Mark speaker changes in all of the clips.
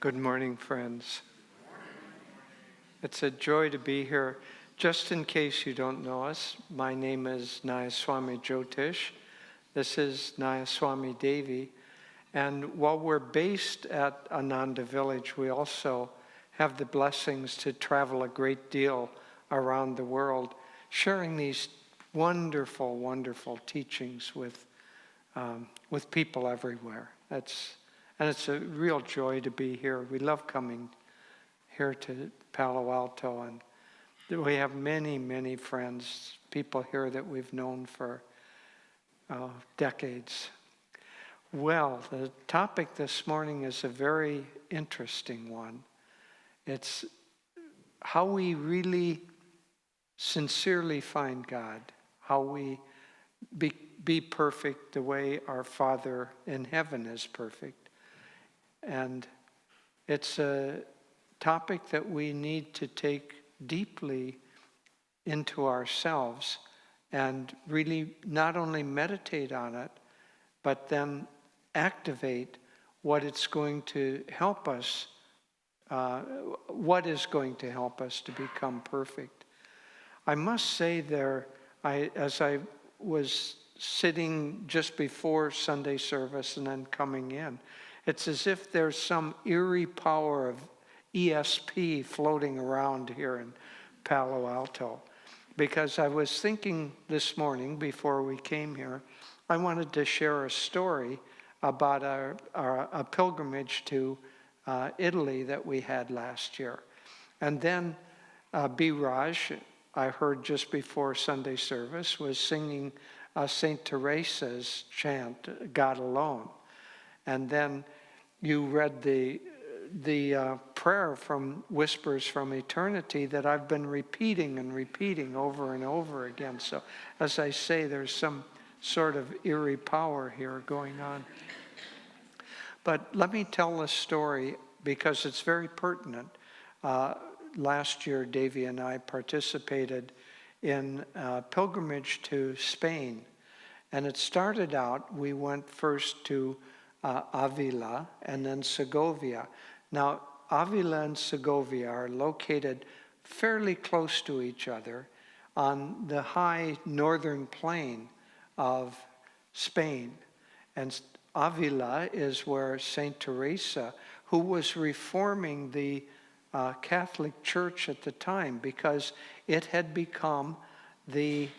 Speaker 1: Good morning, friends. It's a joy to be here. Just in case you don't know us, my name is Nayaswami Jyotish. This is Nayaswami Devi. And while we're based at Ananda Village, we also have the blessings to travel a great deal around the world, sharing these wonderful, wonderful teachings with people everywhere. And it's a real joy to be here. We love coming here to Palo Alto, and we have many, many friends, people here that we've known for decades. Well, the topic this morning is a very interesting one. It's how we really sincerely find God, how we be perfect the way our Father in heaven is perfect. And it's a topic that we need to take deeply into ourselves and really not only meditate on it, but then activate what it's going to help us, what is going to help us to become perfect. I must say as I was sitting just before Sunday service and then coming in, it's as if there's some eerie power of ESP floating around here in Palo Alto. Because I was thinking this morning before we came here, I wanted to share a story about a pilgrimage to Italy that we had last year. And then Biraj, I heard just before Sunday service, was singing St. Teresa's chant, God Alone. And then you read the prayer from Whispers from Eternity that I've been repeating and repeating over and over again. So as I say, there's some sort of eerie power here going on. But let me tell a story because it's very pertinent. Last year, Devi and I participated in a pilgrimage to Spain. And it started out, we went first to Avila and then Segovia. Now, Avila and Segovia are located fairly close to each other on the high northern plain of Spain. And Avila is where St. Teresa, who was reforming the Catholic Church at the time because it had become the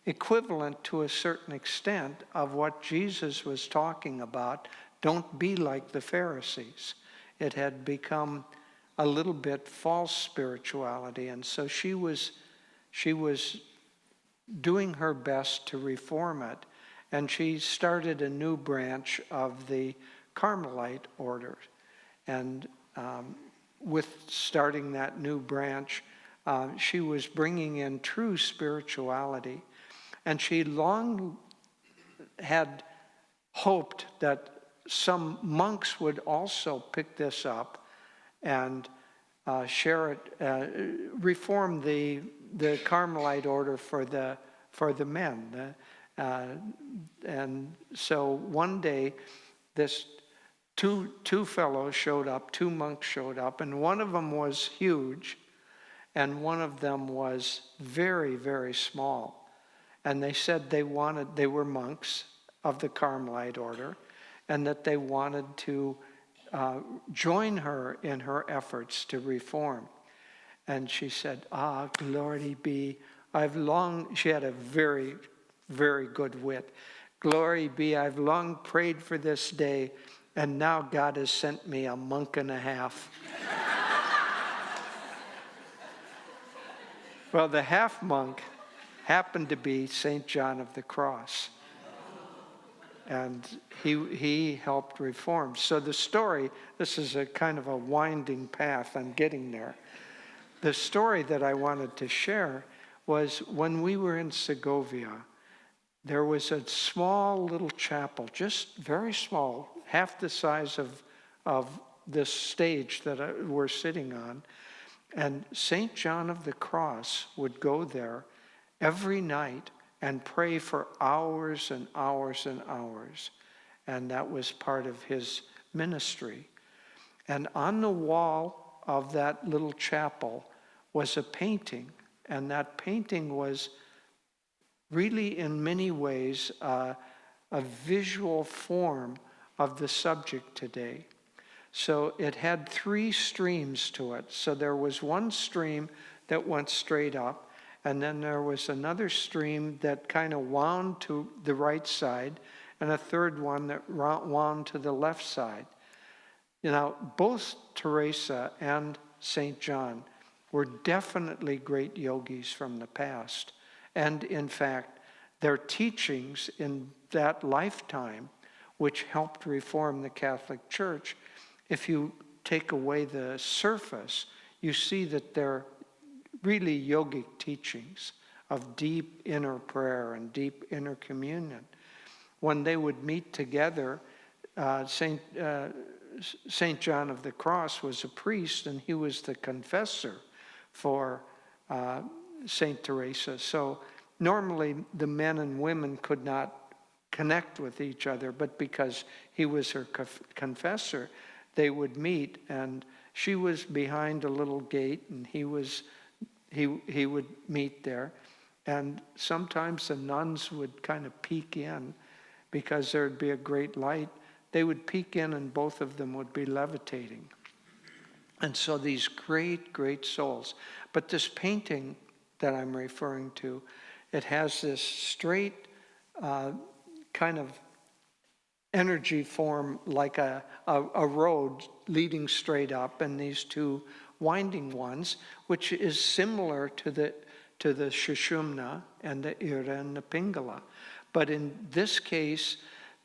Speaker 1: equivalent to a certain extent of what Jesus was talking about. Don't be like the Pharisees. It had become a little bit false spirituality. And so she was doing her best to reform it. And she started a new branch of the Carmelite order. And with starting that new branch, she was bringing in true spirituality. And she long had hoped that some monks would also pick this up and share it, reform the Carmelite order for the men. And so one day, this two fellows showed up, two monks showed up, and one of them was huge, and one of them was very, very small. And they said they were monks of the Carmelite order, and that they wanted to join her in her efforts to reform. And she said, glory be, she had a very, very good wit. Glory be, I've long prayed for this day, and now God has sent me a monk and a half. Well, the half monk happened to be St. John of the Cross. And he helped reform. So the story, this is a kind of a winding path, I'm getting there. The story that I wanted to share was when we were in Segovia, there was a small little chapel, just very small, half the size of this stage that we're sitting on. And St. John of the Cross would go there every night and pray for hours and hours and hours. And that was part of his ministry. And on the wall of that little chapel was a painting. And that painting was really in many ways a visual form of the subject today. So it had 3 streams to it. So there was one stream that went straight up, and then there was another stream that kind of wound to the right side, and a third one that wound to the left side. Now, both Teresa and St. John were definitely great yogis from the past. And in fact, their teachings in that lifetime, which helped reform the Catholic Church, if you take away the surface, you see that they're really yogic teachings of deep inner prayer and deep inner communion. When they would meet together, St. John of the Cross was a priest, and he was the confessor for St. Teresa. So normally the men and women could not connect with each other, but because he was her confessor, they would meet, and she was behind a little gate, and he would meet there. And sometimes the nuns would kind of peek in because there'd be a great light. They would peek in, and both of them would be levitating. And so these great, great souls. But this painting that I'm referring to, it has this straight kind of energy form like a road leading straight up, and these 2 winding ones, which is similar to the Sushumna and the Ira and the Pingala. But in this case,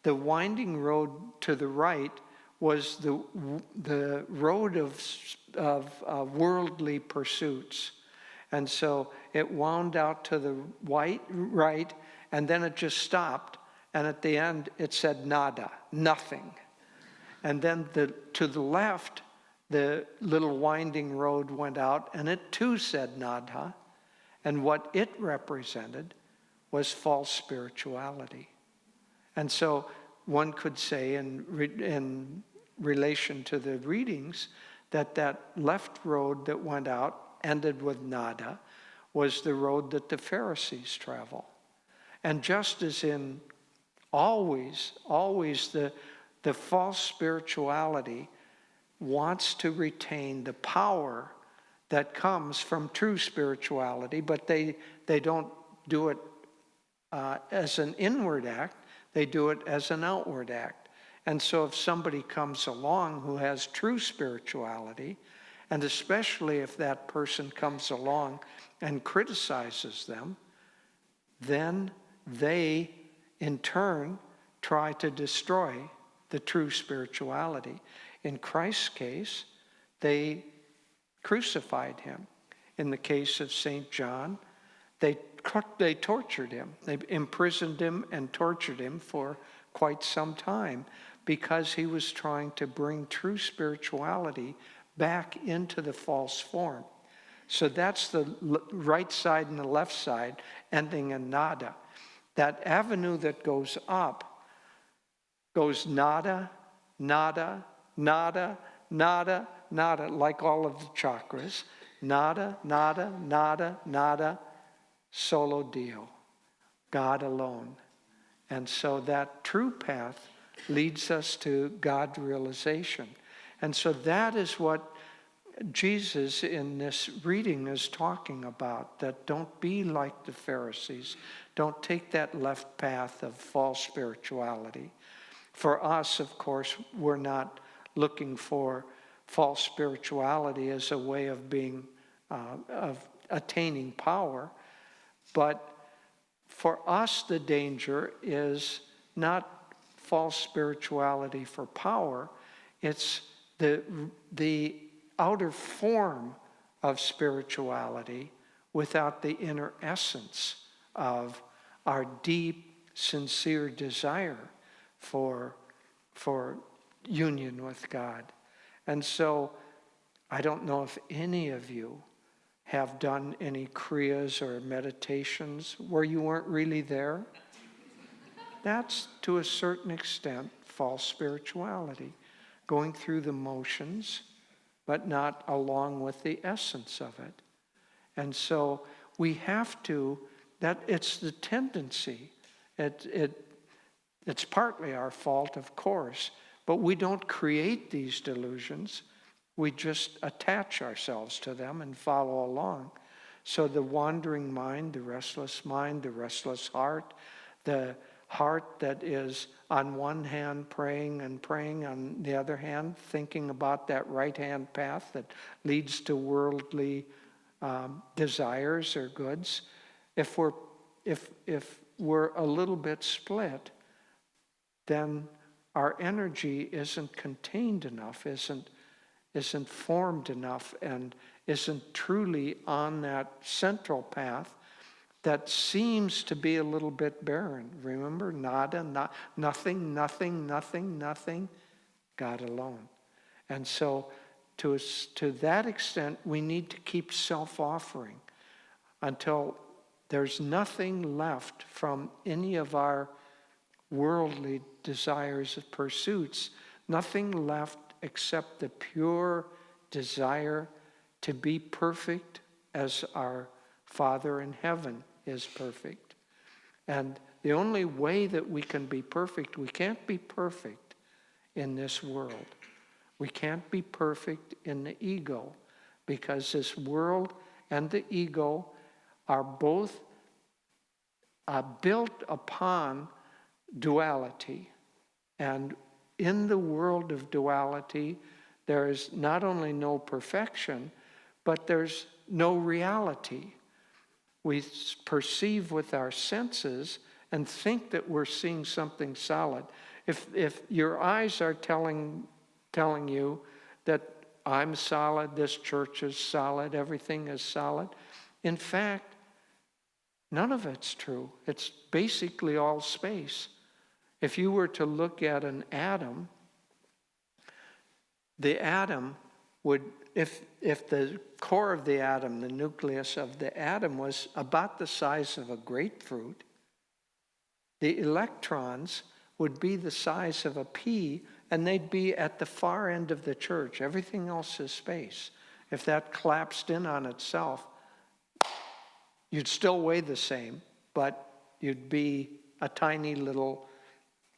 Speaker 1: the winding road to the right was the road of worldly pursuits. And so it wound out to the right, and then it just stopped. And at the end, it said nada, nothing. And then to the left, the little winding road went out, and it too said nada. And what it represented was false spirituality. And so one could say in relation to the readings that left road that went out, ended with nada, was the road that the Pharisees travel. And just as in always the false spirituality wants to retain the power that comes from true spirituality, but they don't do it as an inward act, they do it as an outward act. And so if somebody comes along who has true spirituality, and especially if that person comes along and criticizes them, then they in turn try to destroy the true spirituality. In Christ's case, they crucified him. In the case of St. John, they tortured him. They imprisoned him and tortured him for quite some time because he was trying to bring true spirituality back into the false form. So that's the right side and the left side ending in nada. That avenue that goes up goes nada, nada, nada, nada, nada, like all of the chakras. Nada, nada, nada, nada, solo Dio, God alone. And so that true path leads us to God realization. And so that is what Jesus in this reading is talking about, that don't be like the Pharisees. Don't take that left path of false spirituality. For us, of course, we're not looking for false spirituality as a way of of attaining power. But for us, the danger is not false spirituality for power. It's the outer form of spirituality without the inner essence of our deep, sincere desire for union with God. And so I don't know if any of you have done any kriyas or meditations where you weren't really there. That's, to a certain extent, false spirituality. going through the motions, but not along with the essence of it. And so we have to, that it's the tendency. It's partly our fault, of course, but we don't create these delusions. We just attach ourselves to them and follow along. So the wandering mind, the restless heart, the heart that is on one hand praying and praying, on the other hand thinking about that right-hand path that leads to worldly desires or goods. If we're a little bit split, then our energy isn't contained enough, isn't formed enough, and isn't truly on that central path that seems to be a little bit barren. Remember, nada, nothing, God alone. And so to that extent, we need to keep self-offering until there's nothing left from any of our worldly desires of pursuits, nothing left except the pure desire to be perfect as our Father in heaven is perfect. And the only way that we can be perfect, we can't be perfect in this world. We can't be perfect in the ego, because this world and the ego are both built upon duality. And in the world of duality, there is not only no perfection, but there's no reality. We perceive with our senses and think that we're seeing something solid. If your eyes are telling you that I'm solid, this church is solid, everything is solid, in fact, none of it's true. It's basically all space. If you were to look at an atom, the atom would, if the core of the atom, the nucleus of the atom was about the size of a grapefruit, the electrons would be the size of a pea, and they'd be at the far end of the church. Everything else is space. If that collapsed in on itself, you'd still weigh the same, but you'd be a tiny little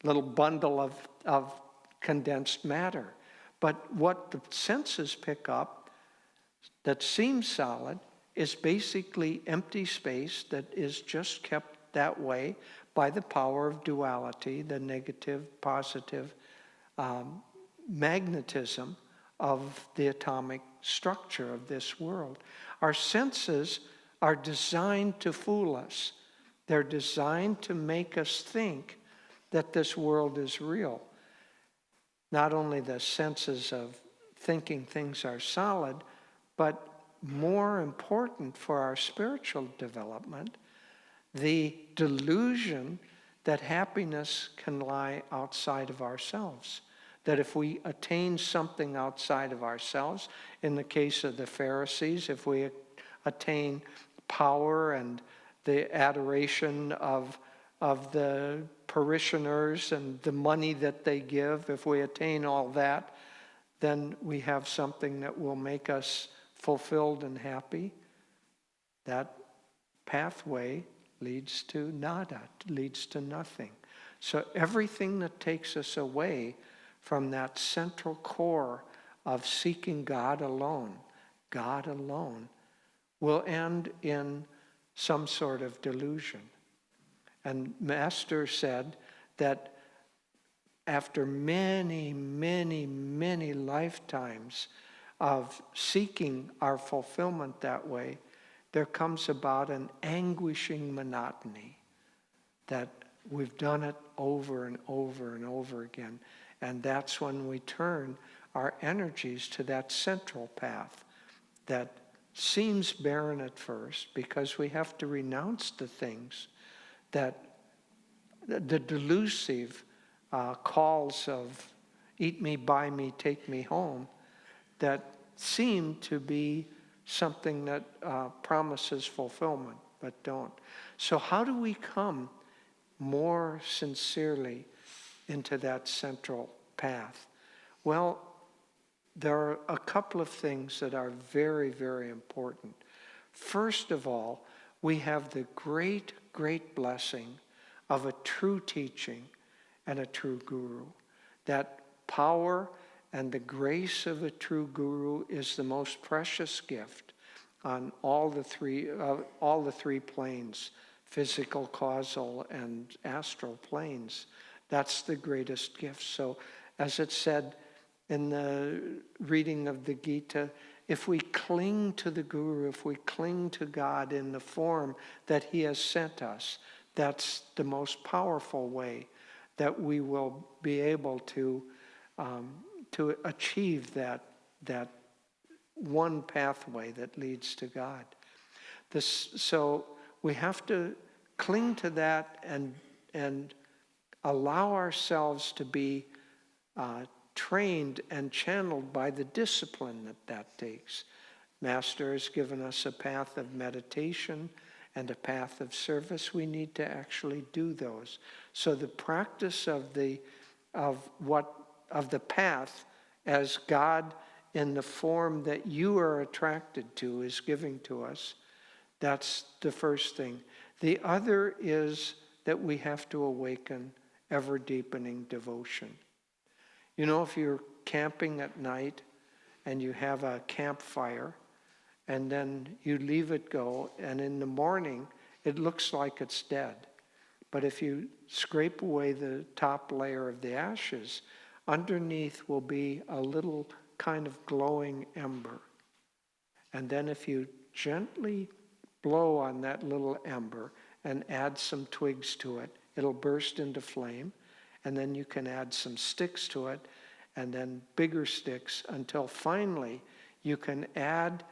Speaker 1: bundle of condensed matter. But what the senses pick up that seems solid is basically empty space that is just kept that way by the power of duality, the negative, positive magnetism of the atomic structure of this world. Our senses are designed to fool us. They're designed to make us think that this world is real. Not only the senses of thinking things are solid, but more important for our spiritual development, the delusion that happiness can lie outside of ourselves. That if we attain something outside of ourselves, in the case of the Pharisees, if we attain power and the adoration of the parishioners and the money that they give, if we attain all that, then we have something that will make us fulfilled and happy. That pathway leads to nada, leads to nothing. So everything that takes us away from that central core of seeking God alone, will end in some sort of delusion. And Master said that after many, many, many lifetimes of seeking our fulfillment that way, there comes about an anguishing monotony that we've done it over and over and over again. And that's when we turn our energies to that central path that seems barren at first, because we have to renounce the things that the delusive calls of eat me, buy me, take me home, that seem to be something that promises fulfillment, but don't. So how do we come more sincerely into that central path? Well, there are a couple of things that are very, very important. First of all, we have the great, great blessing of a true teaching and a true guru. That power and the grace of a true guru is the most precious gift on all the three planes, physical, causal, and astral planes. That's the greatest gift. So, as it said in the reading of the Gita, if we cling to the Guru, if we cling to God in the form that He has sent us, that's the most powerful way that we will be able to achieve that one pathway that leads to God. So we have to cling to that and allow ourselves to be trained and channeled by the discipline that takes. Master has given us a path of meditation and a path of service. We need to actually do those. So the practice of the path as God in the form that you are attracted to is giving to us, that's the first thing. The other is that we have to awaken ever-deepening devotion. You know, if you're camping at night and you have a campfire and then you leave it go, and in the morning it looks like it's dead. But if you scrape away the top layer of the ashes, underneath will be a little kind of glowing ember. And then if you gently blow on that little ember and add some twigs to it, it'll burst into flame. And then you can add some sticks to it, and then bigger sticks, until finally you can add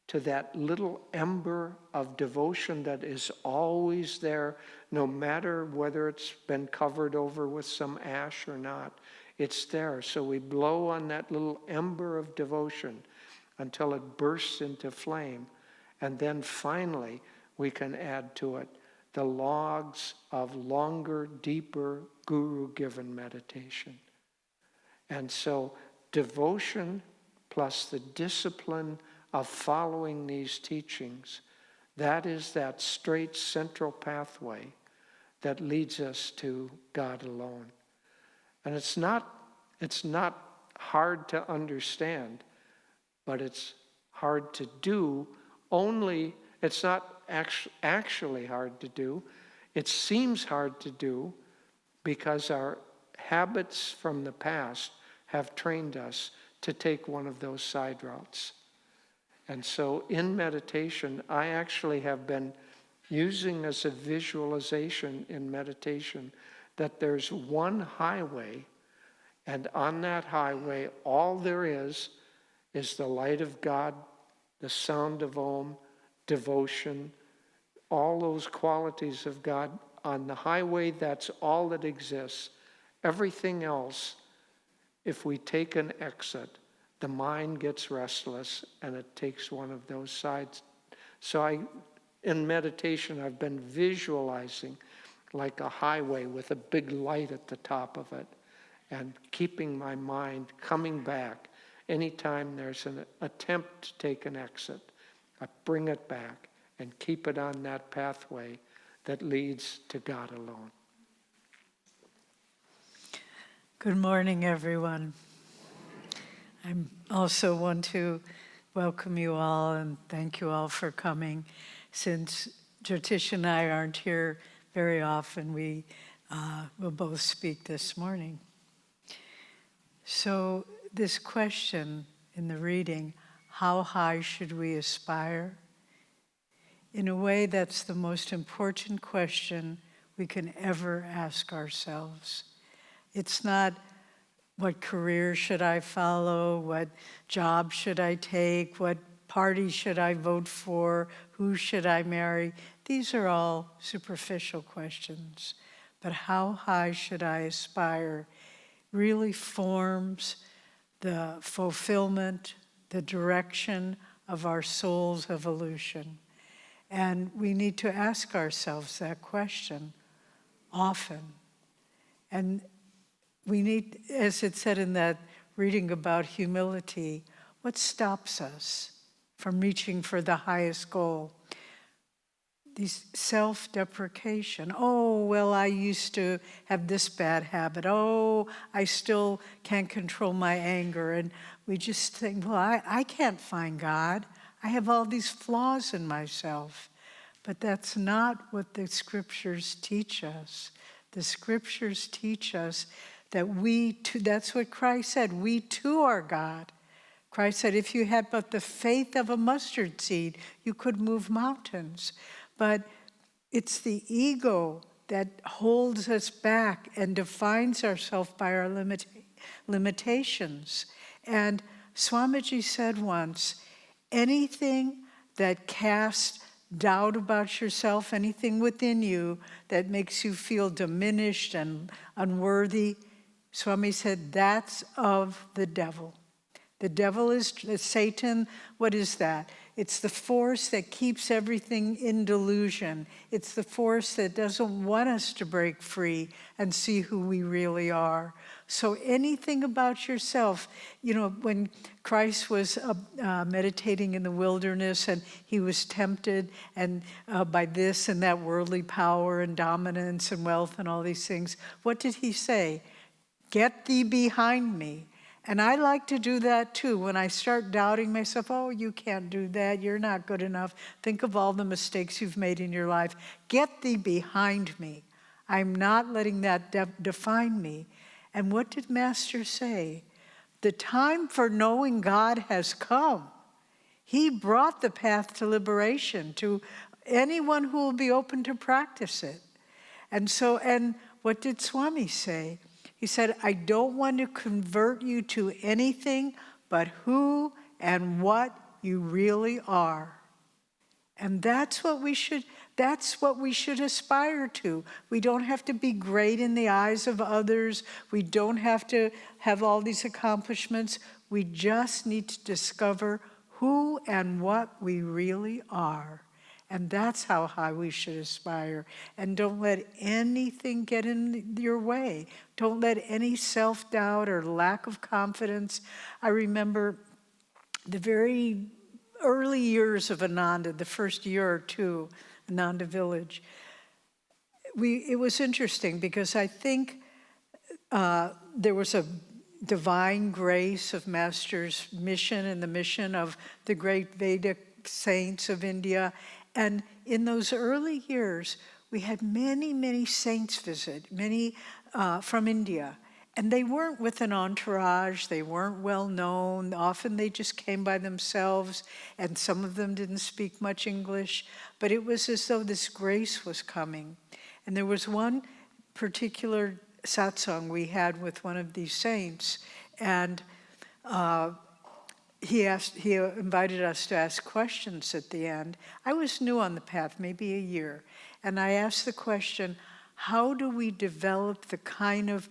Speaker 1: to that little ember of devotion that is always there, no matter whether it's been covered over with some ash or not. It's there. So we blow on that little ember of devotion until it bursts into flame. And then finally we can add to it the logs of longer, deeper, guru-given meditation. And so devotion plus the discipline of following these teachings, that is that straight central pathway that leads us to God alone. And it's not hard to understand, but it's hard to do. Only, it's not actually hard to do. It seems hard to do because our habits from the past have trained us to take one of those side routes. And so in meditation, I actually have been using as a visualization in meditation that there's one highway, and on that highway, all there is the light of God, the sound of Om, devotion, all those qualities of God. On the highway, that's all that exists. Everything else, if we take an exit, the mind gets restless and it takes one of those sides. So in meditation, I've been visualizing like a highway with a big light at the top of it, and keeping my mind coming back. Anytime there's an attempt to take an exit, I bring it back and keep it on that pathway that leads to God alone.
Speaker 2: Good morning, everyone. I also want to welcome you all and thank you all for coming. Since Jyotish and I aren't here very often, we will both speak this morning. So this question in the reading, how high should we aspire? In a way, that's the most important question we can ever ask ourselves. It's not, what career should I follow? What job should I take? What party should I vote for? Who should I marry? These are all superficial questions. But how high should I aspire really forms the fulfillment, the direction of our soul's evolution. And we need to ask ourselves that question often. And we need, as it said in that reading about humility, what stops us from reaching for the highest goal? These self-deprecation. Oh, well, I used to have this bad habit. Oh, I still can't control my anger. And we just think, well, I can't find God. I have all these flaws in myself. But that's not what the scriptures teach us. The scriptures teach us that we too, that's what Christ said, we too are God. Christ said, if you had but the faith of a mustard seed, you could move mountains. But it's the ego that holds us back and defines ourselves by our limitations. And Swamiji said once, anything that casts doubt about yourself, anything within you that makes you feel diminished and unworthy, Swami said, that's of the devil. The devil is Satan. What is that? It's the force that keeps everything in delusion. It's the force that doesn't want us to break free and see who we really are. So anything about yourself, when Christ was meditating in the wilderness and he was tempted and by this and that worldly power and dominance and wealth and all these things, what did he say? Get thee behind me. And I like to do that too. When I start doubting myself, oh, you can't do that, you're not good enough. Think of all the mistakes you've made in your life. Get thee behind me. I'm not letting that define me. And what did Master say? The time for knowing God has come. He brought the path to liberation to anyone who will be open to practice it. And what did Swami say? He said, I don't want to convert you to anything but who and what you really are. And that's what we should aspire to. We don't have to be great in the eyes of others. We don't have to have all these accomplishments. We just need to discover who and what we really are. And that's how high we should aspire. And don't let anything get in your way. Don't let any self-doubt or lack of confidence. I remember the very early years of Ananda, the first year or two, Ananda Village. It was interesting because I think there was a divine grace of Master's mission and the mission of the great Vedic saints of India. And in those early years, we had many, many saints visit, many from India. And they weren't with an entourage, they weren't well known. Often they just came by themselves, and some of them didn't speak much English. But it was as though this grace was coming. And there was one particular satsang we had with one of these saints, and he invited us to ask questions at the end. I was new on the path, maybe a year, and I asked the question, how do we develop the kind of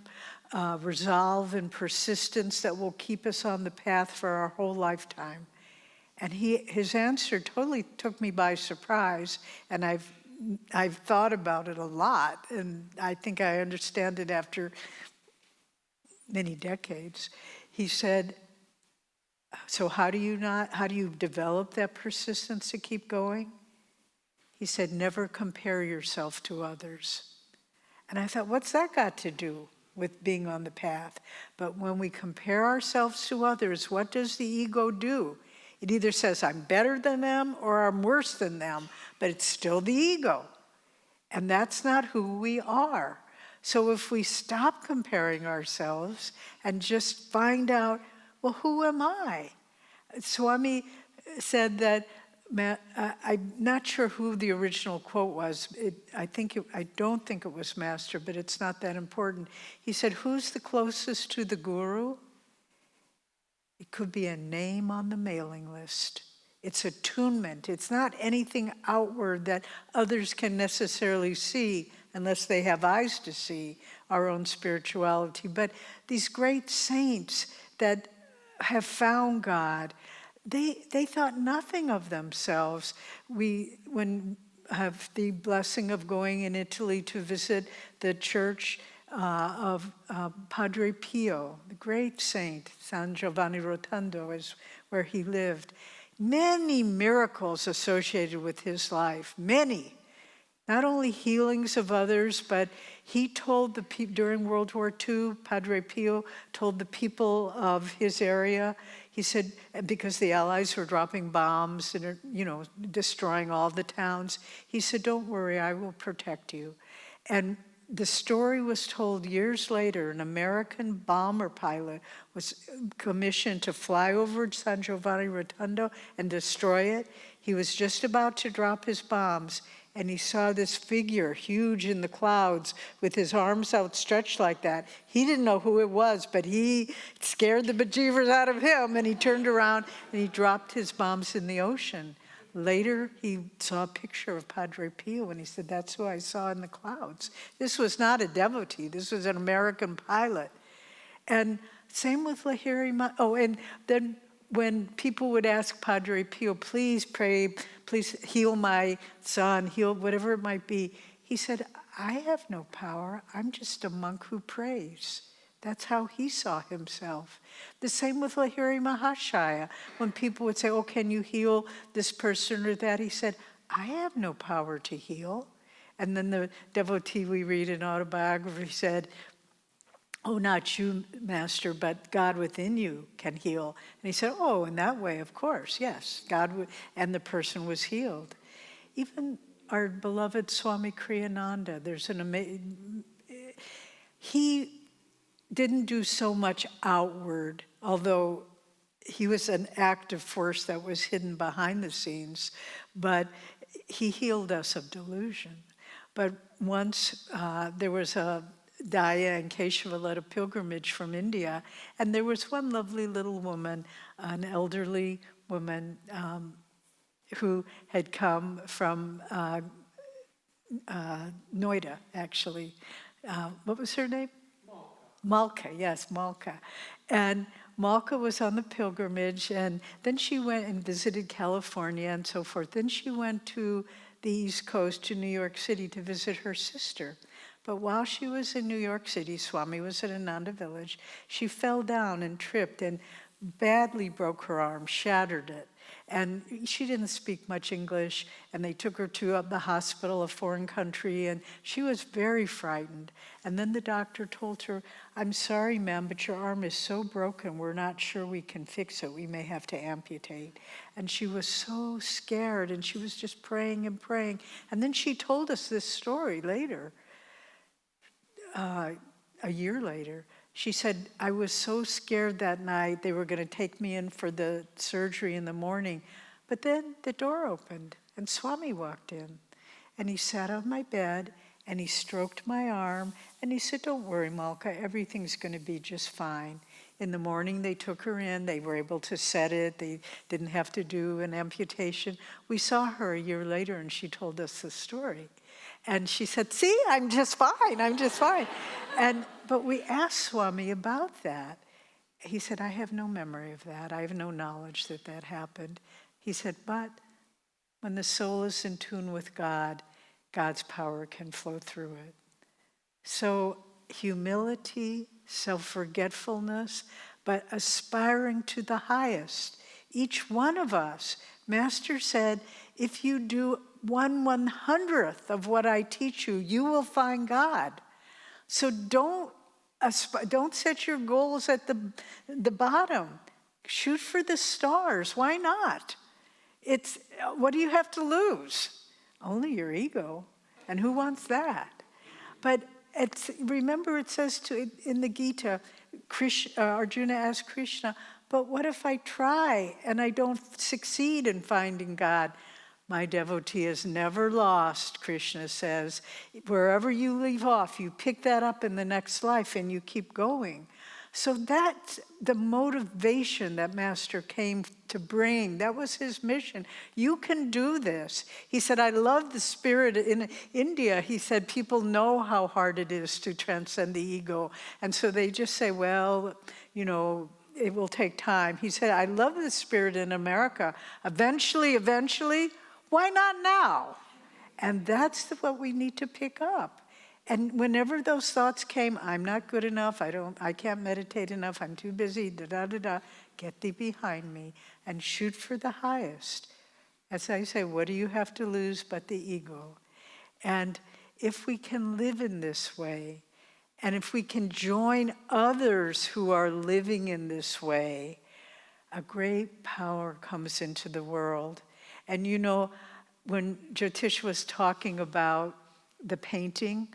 Speaker 2: resolve and persistence that will keep us on the path for our whole lifetime? And his answer totally took me by surprise, and I've thought about it a lot, and I think I understand it after many decades. He said, so how do you develop that persistence to keep going? He said, never compare yourself to others. And I thought, what's that got to do with being on the path? But when we compare ourselves to others, what does the ego do? It either says, I'm better than them or I'm worse than them, but it's still the ego. And that's not who we are. So if we stop comparing ourselves and just find out, well, who am I? Swami said that, I'm not sure who the original quote was. I don't think it was Master, but it's not that important. He said, who's the closest to the guru? It could be a name on the mailing list. It's attunement. It's not anything outward that others can necessarily see unless they have eyes to see our own spirituality. But these great saints that have found God, they thought nothing of themselves. We have the blessing of going in Italy to visit the church of Padre Pio, the great saint. San Giovanni Rotondo is where he lived. Many miracles associated with his life, many. Not only healings of others, but he told the people during World War II, Padre Pio told the people of his area, he said, because the Allies were dropping bombs and, destroying all the towns, he said, don't worry, I will protect you. And the story was told years later. An American bomber pilot was commissioned to fly over San Giovanni Rotondo and destroy it. He was just about to drop his bombs, and he saw this figure huge in the clouds with his arms outstretched like that. He didn't know who it was, but he scared the bejeevers out of him, and he turned around and he dropped his bombs in the ocean. Later, he saw a picture of Padre Pio, and he said, that's who I saw in the clouds. This was not a devotee. This was an American pilot. And same with Lahiri. And then when people would ask Padre Pio, please pray, please heal my son, heal whatever it might be, he said, I have no power. I'm just a monk who prays. That's how he saw himself. The same with Lahiri Mahashaya. When people would say, oh, can you heal this person or that? He said, I have no power to heal. And then the devotee we read in autobiography said, oh, not you, Master, but God within you can heal. And he said, oh, in that way, of course, yes. And the person was healed. Even our beloved Swami Kriyananda, there's an amazing, he didn't do so much outward, although he was an active force that was hidden behind the scenes, but he healed us of delusion. But once there was a Daya and Keshava led a pilgrimage from India, and there was one lovely little woman, an elderly woman who had come from Noida, actually. What was her name? Malka, yes, Malka. And Malka was on the pilgrimage, and then she went and visited California and so forth. Then she went to the East Coast, to New York City, to visit her sister. But while she was in New York City, Swami was at Ananda Village, she fell down and tripped and badly broke her arm, shattered it. And she didn't speak much English, and they took her to the hospital, a foreign country, and she was very frightened. And then the doctor told her, I'm sorry, ma'am, but your arm is so broken, we're not sure we can fix it. We may have to amputate. And she was so scared, and she was just praying and praying. And then she told us this story later, a year later. She said, I was so scared that night they were going to take me in for the surgery in the morning. But then the door opened and Swami walked in. And he sat on my bed and he stroked my arm. And he said, don't worry, Malka, everything's going to be just fine. In the morning they took her in. They were able to set it. They didn't have to do an amputation. We saw her a year later and she told us the story. And she said, see, I'm just fine, I'm just fine. But we asked Swami about that. He said, I have no memory of that. I have no knowledge that that happened. He said, but when the soul is in tune with God, God's power can flow through it. So humility, self-forgetfulness, but aspiring to the highest. Each one of us, Master said, if you do 1/100th of what I teach you, you will find God. So don't set your goals at the bottom. Shoot for the stars. Why not? What do you have to lose? Only your ego. And who wants that? But remember it says in the Gita, Arjuna asked Krishna, but what if I try and I don't succeed in finding God? My devotee is never lost, Krishna says. Wherever you leave off, you pick that up in the next life and you keep going. So that's the motivation that Master came to bring. That was his mission. You can do this. He said, I love the spirit. In India, he said, people know how hard it is to transcend the ego. And so they just say, well, it will take time. He said, I love the spirit in America. Eventually, why not now? And that's what we need to pick up. And whenever those thoughts came, I'm not good enough, I can't meditate enough, I'm too busy, get thee behind me and shoot for the highest. As I say, what do you have to lose but the ego? And if we can live in this way, and if we can join others who are living in this way, a great power comes into the world. And you know, when Jyotish was talking about the painting,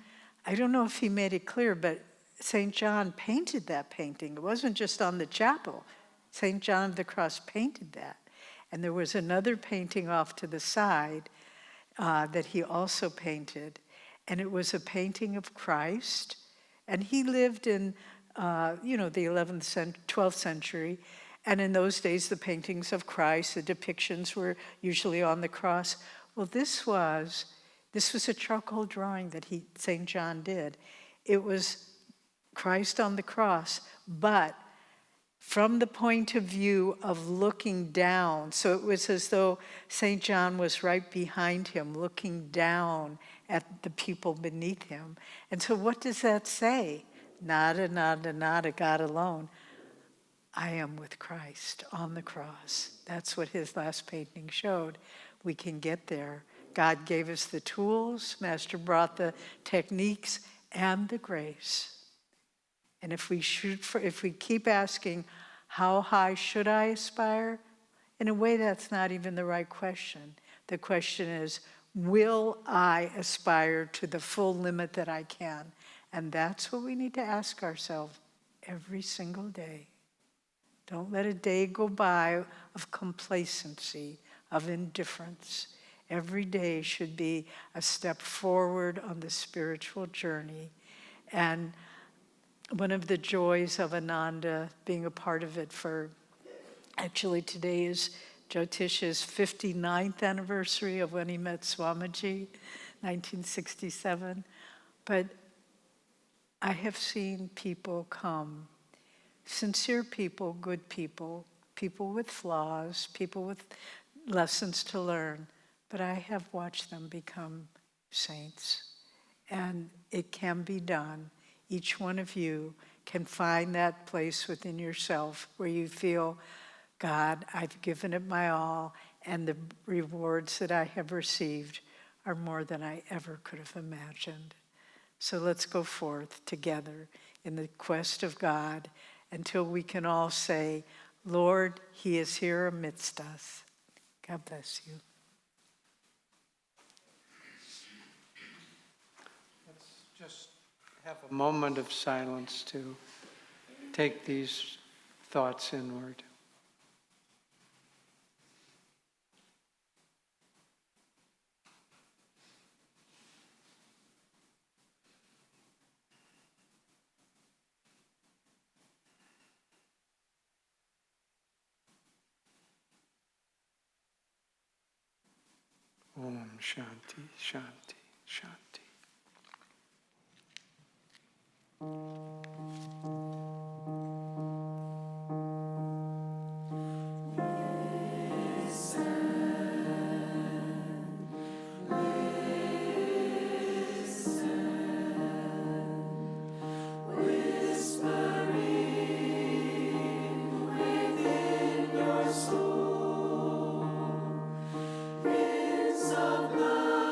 Speaker 2: I don't know if he made it clear, but St. John painted that painting. It wasn't just on the chapel. St. John of the Cross painted that. And there was another painting off to the side that he also painted. And it was a painting of Christ. And he lived in, the 12th century. And in those days, the paintings of Christ, the depictions were usually on the cross. Well, this was a charcoal drawing that St. John did. It was Christ on the cross, but from the point of view of looking down. So it was as though St. John was right behind him, looking down at the people beneath him. And so what does that say? Nada, nada, nada, God alone. I am with Christ on the cross. That's what his last painting showed. We can get there. God gave us the tools, Master brought the techniques and the grace. And if we keep asking, how high should I aspire? In a way, that's not even the right question. The question is, will I aspire to the full limit that I can? And that's what we need to ask ourselves every single day. Don't let a day go by of complacency, of indifference. Every day should be a step forward on the spiritual journey. And one of the joys of Ananda, being a part of it actually today is Jyotish's 59th anniversary of when he met Swamiji, 1967. But I have seen people come, sincere people, good people, people with flaws, people with lessons to learn, but I have watched them become saints. And it can be done. Each one of you can find that place within yourself where you feel, God, I've given it my all, and the rewards that I have received are more than I ever could have imagined. So let's go forth together in the quest of God until we can all say, Lord, He is here amidst us. God bless you.
Speaker 1: Let's just have a moment of silence to take these thoughts inward. Om Shanti, Shanti, Shanti.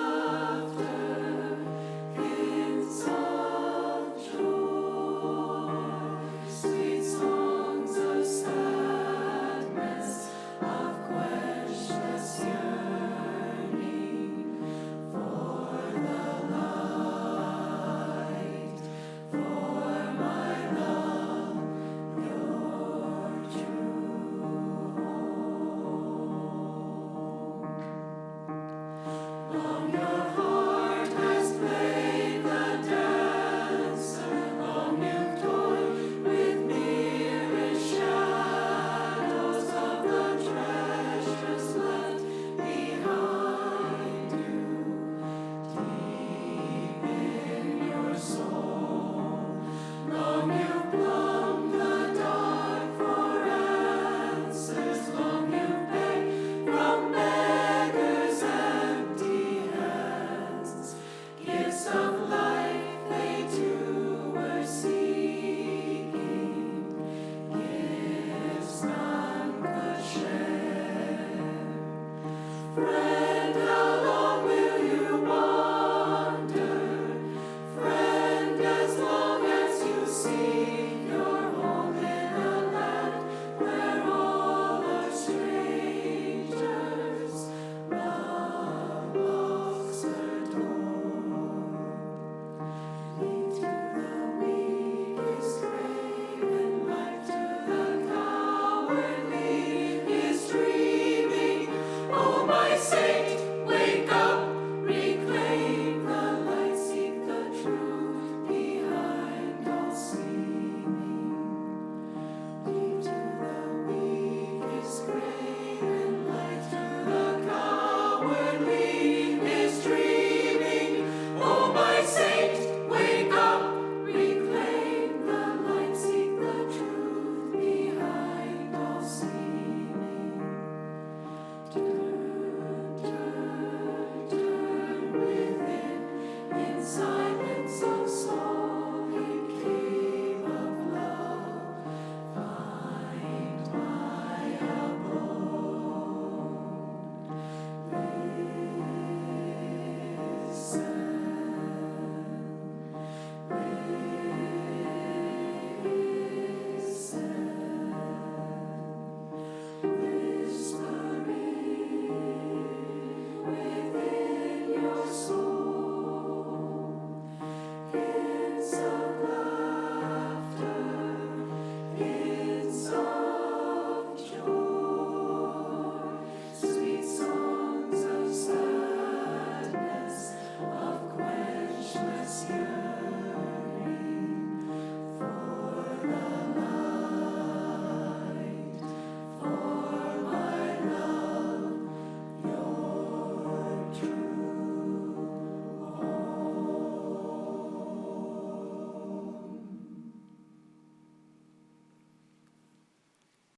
Speaker 3: Laughter, hints of joy. bright.